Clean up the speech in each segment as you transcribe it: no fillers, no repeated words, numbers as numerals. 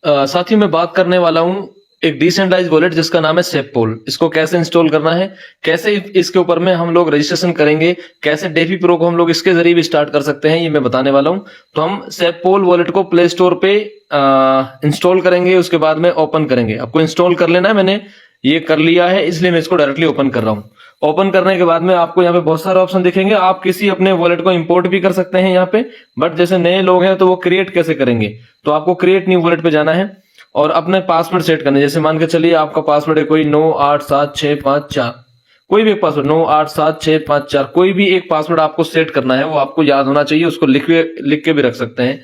साथियों मैं बात करने वाला हूँ एक डिसेंट्रलाइज्ड वॉलेट जिसका नाम है सेपपोल। इसको कैसे इंस्टॉल करना है, कैसे इसके ऊपर में हम लोग रजिस्ट्रेशन करेंगे, कैसे डेफी प्रो को हम लोग इसके जरिए भी स्टार्ट कर सकते हैं, ये मैं बताने वाला हूँ। तो हम सेपपोल वॉलेट को प्ले स्टोर पे इंस्टॉल करेंगे, उसके बाद में ओपन करेंगे। आपको इंस्टॉल कर लेना है, मैंने ये कर लिया है इसलिए मैं इसको डायरेक्टली ओपन कर रहा हूँ। ओपन करने के बाद में आपको यहाँ पे बहुत सारे ऑप्शन दिखेंगे। आप किसी अपने वॉलेट को इंपोर्ट भी कर सकते हैं यहाँ पे, बट जैसे नए लोग हैं तो वो क्रिएट कैसे करेंगे, तो आपको क्रिएट न्यू वॉलेट पे जाना है और अपने पासवर्ड सेट करना है। जैसे मान के चलिए आपका पासवर्ड है कोई 987654, कोई भी एक पासवर्ड 987654, कोई भी एक पासवर्ड आपको सेट करना है, वो आपको याद होना चाहिए। उसको लिख के भी रख सकते हैं।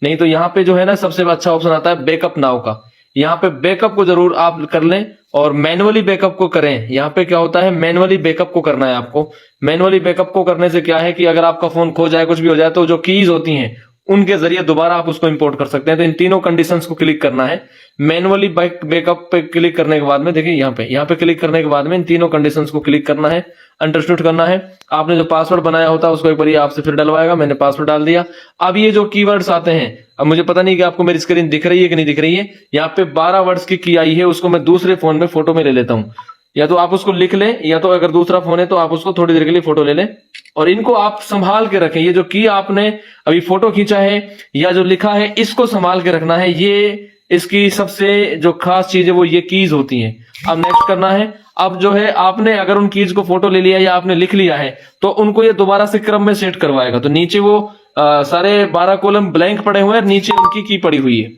नहीं तो यहाँ पे जो है ना सबसे अच्छा ऑप्शन आता है बैकअप नाउ का। यहाँ पे बैकअप को जरूर आप कर लें और मैनुअली बैकअप को करें। यहाँ पे क्या होता है, मैनुअली बैकअप को करना है आपको। मैनुअली बैकअप को करने से क्या है कि अगर आपका फोन खो जाए, कुछ भी हो जाए, तो जो कीज होती हैं उनके जरिए दोबारा आप उसको इंपोर्ट कर सकते हैं। तो इन तीनों कंडीशंस को क्लिक करना है। मैनुअली बैकअप पे क्लिक करने के बाद में देखिए यहाँ पे क्लिक करने के बाद में इन तीनों कंडीशंस को क्लिक करना है, अंडरस्टूड करना है। आपने जो पासवर्ड बनाया होता है उसको एक बार आपसे फिर डलवाएगा। मैंने पासवर्ड डाल दिया। अब ये जो कीवर्ड्स आते हैं, अब मुझे पता नहीं कि आपको मेरी स्क्रीन दिख रही है कि नहीं दिख रही है। यहाँ पे 12 वर्ड्स की आई है, उसको मैं दूसरे फोन में फोटो में ले लेता हूँ। या तो आप उसको लिख लें, या तो अगर दूसरा फोन है तो आप उसको थोड़ी देर के लिए फोटो ले लें और इनको आप संभाल के रखें। ये जो की आपने अभी फोटो खींचा है या जो लिखा है, इसको संभाल के रखना है। ये इसकी सबसे जो खास चीज है वो ये कीज होती हैं। अब नेक्स्ट करना है। अब जो है आपने अगर उन कीज को फोटो ले लिया या आपने लिख लिया है तो उनको ये दोबारा से क्रम में सेट करवाएगा। तो नीचे वो सारे 12 कॉलम ब्लैंक पड़े हुए हैं, नीचे उनकी की पड़ी हुई है।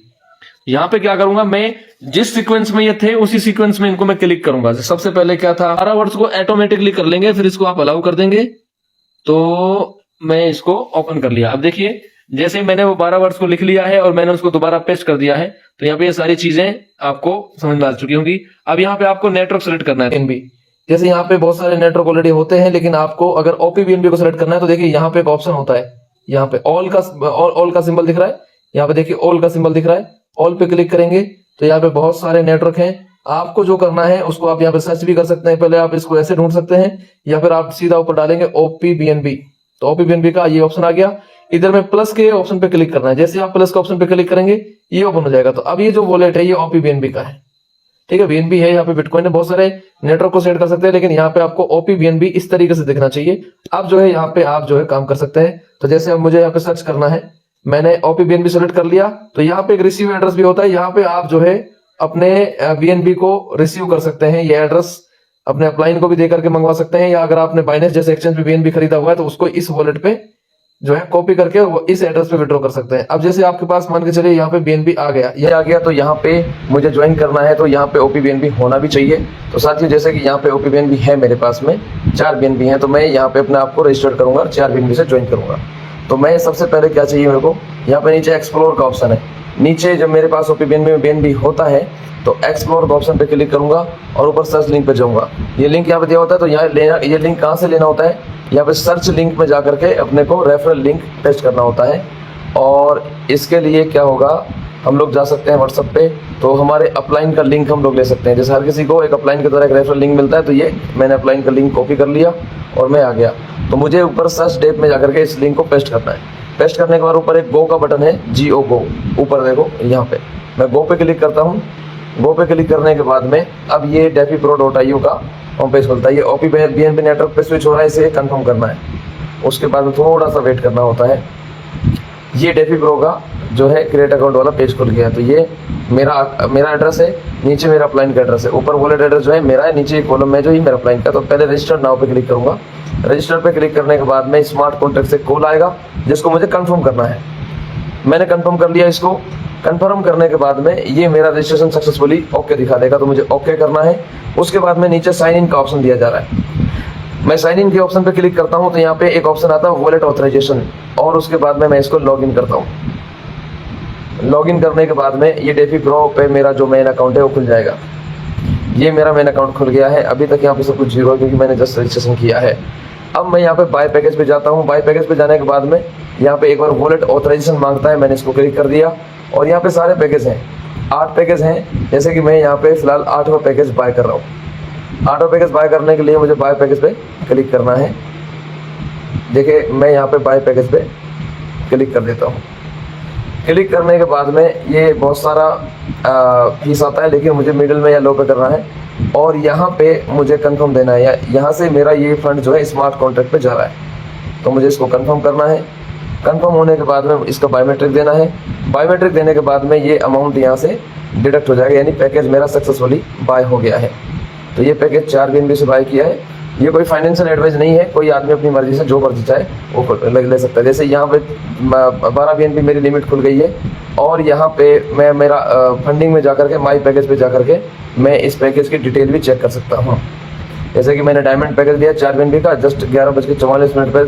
यहाँ पे क्या करूंगा मैं, जिस सीक्वेंस में ये थे उसी सीक्वेंस में इनको मैं क्लिक करूंगा। सबसे पहले क्या था, 12 वर्ड्स को ऑटोमेटिकली कर लेंगे, फिर इसको आप अलाउ कर देंगे। तो मैं इसको ओपन कर लिया। अब देखिए जैसे ही मैंने वो 12 वर्ड्स को लिख लिया है और मैंने उसको दोबारा पेस्ट कर दिया है, तो यहाँ पे ये सारी चीजें आपको समझ में आ चुकी होंगी। अब यहाँ पे आपको नेटवर्क सेलेक्ट करना है, एनबी। जैसे यहाँ पे बहुत सारे नेटवर्क ऑलरेडी होते हैं, लेकिन आपको अगर ओपीबीएनबी को सेलेक्ट करना है तो देखिए यहाँ पे एक ऑप्शन होता है, यहाँ पे ऑल का सिंबल दिख रहा है। यहाँ पे देखिए ऑल का सिंबल दिख रहा है, ऑल पे क्लिक करेंगे तो यहाँ पे बहुत सारे नेटवर्क हैं। आपको जो करना है उसको आप यहाँ पे सर्च भी कर सकते हैं। पहले आप इसको ऐसे ढूंढ सकते हैं या फिर आप सीधा ऊपर डालेंगे ओपीबीएनबी, तो ओपीबीएनबी का ये ऑप्शन आ गया। इधर में प्लस के ऑप्शन पे क्लिक करना है। जैसे आप प्लस के ऑप्शन पे क्लिक करेंगे ये ओपन हो जाएगा। तो अब ये जो वॉलेट है ये ओपीबीएनबी का है, ठीक है। बीएनबी है, यहाँ पे बिटकॉइन है, बहुत सारे नेटवर्क को सेट कर सकते हैं, लेकिन यहाँ पे आपको ओपीबीएनबी इस तरीके से दिखना चाहिए। अब जो है यहाँ पे आप जो है काम कर सकते हैं। तो जैसे अब मुझे यहाँ पे सर्च करना है, मैंने ओपीबीएनबी सेलेक्ट कर लिया, तो यहाँ पे एक रिसीव एड्रेस भी होता है। यहाँ पे आप जो है अपने बीएनबी को रिसीव कर सकते हैं। ये एड्रेस अपने अपलाइन को भी दे करके मंगवा सकते हैं, या अगर आपने बाइनेंस जैसे एक्सचेंज पे बीएनबी खरीदा हुआ है तो उसको इस वॉलेट पे जो है कॉपी करके वो इस एड्रेस पे विड्रॉ कर सकते हैं। अब जैसे आपके पास मान के चलिए यहाँ पे बीएनबी आ गया, ये आ गया, तो यहाँ पे मुझे ज्वाइन करना है, तो यहाँ पे ओपीबीएनबी होना भी चाहिए। तो साथियों जैसे कि यहाँ पे ओपीबीएनबी है मेरे पास में, 4 बीएनबी है, तो मैं यहाँ पे अपने आप को रजिस्टर करूंगा, 4 बीएनबी से ज्वाइन करूंगा। तो मैं सबसे पहले क्या चाहिए मेरे को, यहाँ पे नीचे एक्सप्लोर का ऑप्शन है। नीचे जब मेरे पास ओपीबीएनबी में बीएनबी होता है तो एक्सप्लोर का ऑप्शन पे क्लिक करूंगा और ऊपर सर्च लिंक पे जाऊंगा। ये लिंक यहाँ पे दिया होता है, तो यहाँ लेना, ये लिंक कहाँ से लेना होता है, यहाँ पे सर्च लिंक में जाकर के अपने को रेफरल लिंक पेस्ट करना होता है। और इसके लिए क्या होगा, हम लोग जा सकते हैं व्हाट्सएप पे, तो हमारे अपलाइन का लिंक हम लोग ले सकते हैं। जैसे हर किसी को एक अपलाइन की तरह एक रेफरल लिंक मिलता है, तो ये मैंने अपलाइन का लिंक कॉपी कर लिया और मैं आ गया। तो मुझे ऊपर सर्च डेप में जाकर के इस लिंक को पेस्ट करना है। पेस्ट करने के बाद ऊपर एक गो का बटन है, GO गो, ऊपर देखो यहाँ पे मैं गो पे क्लिक करता हूँ। गो पे क्लिक करने के बाद में अब ये defipro.io का होम पेज खुलता है। ये ओपीबीएनबी नेटवर्क पे स्विच हो रहा है, इसे कंफर्म करना है। उसके बाद में थोड़ा सा वेट करना होता है। ये डेफीप्रो का जो है क्रिएट अकाउंट वाला पेज खुल गया है। तो ये मेरा एड्रेस है, नीचे मेरा अपलाइन का एड्रेस है, ऊपर वॉलेट एड्रेस जो है मेरा है, नीचे एक कॉलम में जो ही मेरा अपलाइन का। तो पहले रजिस्टर नाउ पे क्लिक करूंगा। रजिस्टर पे क्लिक करने के बाद में स्मार्ट कॉन्टैक्ट से कॉल आएगा जिसको मुझे कंफर्म करना है। मैंने कंफर्म कर लिया। इसको कंफर्म करने के बाद में ये मेरा रजिस्ट्रेशन सक्सेसफुली ओके दिखा देगा, तो मुझे ओके करना है। उसके बाद में नीचे साइन इन का ऑप्शन दिया जा रहा है। मैं साइन इन के ऑप्शन पे क्लिक करता हूँ तो यहाँ पे एक ऑप्शन आता है वॉलेट ऑथराइजेशन, और उसके बाद में मैं इसको लॉग इन करता हूँ। लॉग इन करने के बाद में ये डेफीप्रो पे मेरा जो मेन अकाउंट है वो खुल जाएगा। ये मेरा मेन अकाउंट खुल गया है। अभी तक यहाँ पे सब कुछ जीरो है क्योंकि मैंने जस्ट रजिस्ट्रेशन किया है। अब मैं यहाँ पे बाय पैकेज पे जाता हूँ। बाय पैकेज पे जाने के बाद में यहाँ पे एक बार वॉलेट ऑथराइजेशन मांगता है, मैंने इसको क्लिक कर दिया और यहाँ पे सारे पैकेज हैं, 8 पैकेज हैं। जैसे कि मैं यहाँ पे फिलहाल 8वां पैकेज बाय कर रहा हूँ। 8वां पैकेज बाय करने के लिए मुझे बाय पैकेज पे क्लिक करना है। देखिए मैं यहाँ पे बाय पैकेज पे क्लिक कर देता हूँ। क्लिक करने के बाद में ये बहुत सारा फीस आता है, लेकिन मुझे मिडिल में या लो पे करना है और यहाँ पे मुझे कंफर्म देना है। यहाँ से मेरा ये फंड जो है स्मार्ट कॉन्ट्रैक्ट पे जा रहा है, तो मुझे इसको कंफर्म करना है। कंफर्म होने के बाद में इसका बायोमेट्रिक देना है। बायोमेट्रिक देने के बाद में ये अमाउंट यहाँ से डिडक्ट हो जाएगा, यानी पैकेज मेरा सक्सेसफुली बाय हो गया है। तो ये पैकेज 4 BNB से बाय किया है। ये कोई फाइनेंशियल एडवाइस नहीं है, कोई आदमी अपनी मर्जी से जो मर्जी चाहे वो ले सकता है। जैसे यहाँ पे 12 BNB मेरी लिमिट खुल गई है और यहाँ पे मैं मेरा फंडिंग में जाकर के माई पैकेज पे जाकर के मैं इस पैकेज की डिटेल भी चेक कर सकता हूँ। जैसे कि मैंने डायमंड पैकेज लिया 4 BNB का जस्ट 11:44 पर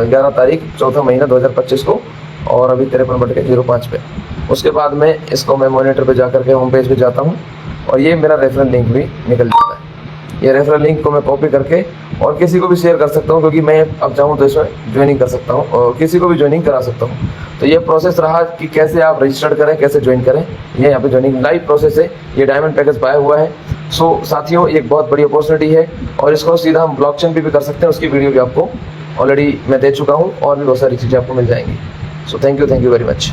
11 तारीख 4था महीना 2025 को, और अभी 53.05 पे। उसके बाद में इसको मैं मॉनिटर पे जाकर के होम पेज पे जाता हूँ और ये मेरा रेफरल लिंक भी निकल जाता है। ये रेफरल लिंक को मैं कॉपी करके और किसी को भी शेयर कर सकता हूँ, क्योंकि मैं अब चाहूँ तो इसमें ज्वाइनिंग कर सकता हूँ और किसी को भी ज्वाइनिंग करा सकता हूँ। तो ये प्रोसेस रहा कि कैसे आप रजिस्टर्ड करें, कैसे ज्वाइन करें। ये यहाँ पे ज्वाइनिंग लाइव प्रोसेस है। ये डायमंड पैकेज पाया हुआ है। सो साथियों, ये एक बहुत बड़ी अपॉर्चुनिटी है और इसको सीधा हम ब्लॉकचेन पे भी कर सकते हैं। उसकी वीडियो भी आपको ऑलरेडी मैं दे चुका हूँ और भी बहुत सारी चीज़ें आपको मिल जाएंगी। So thank you very much.